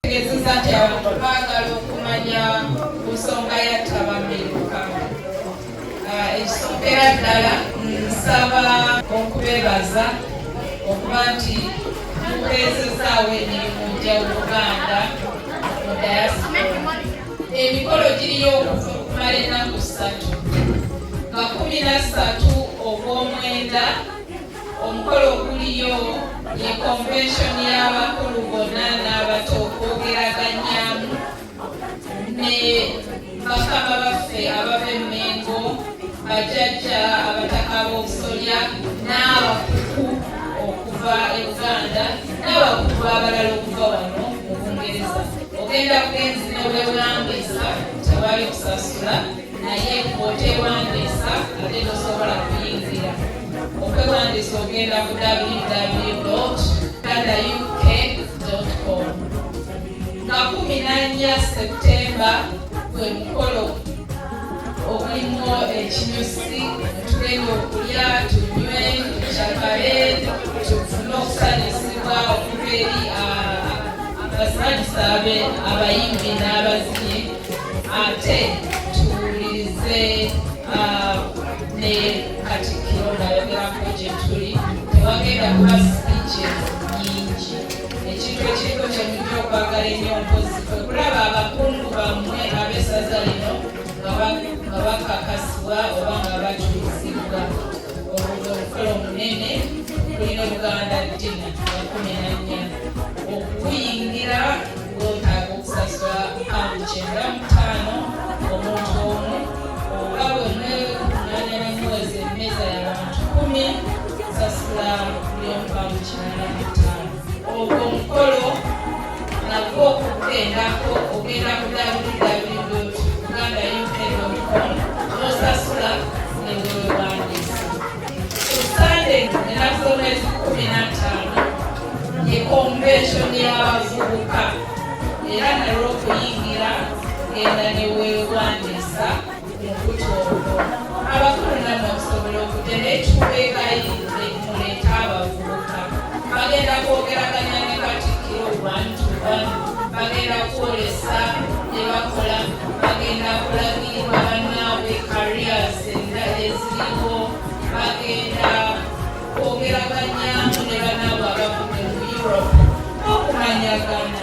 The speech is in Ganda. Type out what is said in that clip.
Tegezeza nti abantu baagala okumanya ku nsonga ya Ttabameruka. Ekisooka ddala nsaba okubeebaza okuba nti mukeezezaawo emirimu gya Buganda mu diaspora. Emikolo giriyo okumala ennaku 3 nga 13 Ogwomwenda omukolo oguliyo ye convention y'abakulu bonna n'abato okwogeraganyaamu ne bakama baffe abava Mengo, bajjajja abataka b'obusolya n'abakuku okuva e Uganda n'abakuku abalala okuva wano mu Bungereza. Ogenda kugenzi n'obwewandiisa tewali kusasula naye bw'oteewandiisa ate tosobola kuyingira. Okwewandiisa ogenda ku www.uganda.uk.com. nga 14 Septemba gwe mukolo ogulimu ekinyusi tugenda okulya tunywe tukyakale tufune okusanyusibwa okuva eri abasanyusa abayimbi n'abazinyi ate tuwulirize ne Katikkiro ng'ayogerako gye tuli. Tewagenda kuba speeches nyingi. Ekintu ekiriko kye mujja okwagala ennyo mpozi kwe kulaba abakungu bammwe ab'essaza lino nga bakakasibwa oba nga bakyusibwa. Olwo omukolo omunene kulina Buganda Dinner nga 14 okuyingira gwotaaga okusasula £95 omuntu omu oba bwemwe kunaanya n'emwezi emmeeza y'abantu 10 sasula buli omu £85. Ogwo omukolo nagwo okugendako ogenda ku www.uganda.uk.com n'osasula newewandiisa. Ku Sunday ennaku z'omwezi 15 ye convention y'abavubuka era nalwo okuyingira genda newewandiisa mukutu ogwo. Abakulu namwe okusobola okujja naye tubeegayirire muleete abavubuka. Bagenda kwogeraganya ne Katikkiro 1 to 1, bagenda kwolesa bye bakola, bagenda kulagirirwa bannaabwe careers eziriwo, bagenda kwogeraganya ne bannaabwe abavudde mu Europe okumanyagana.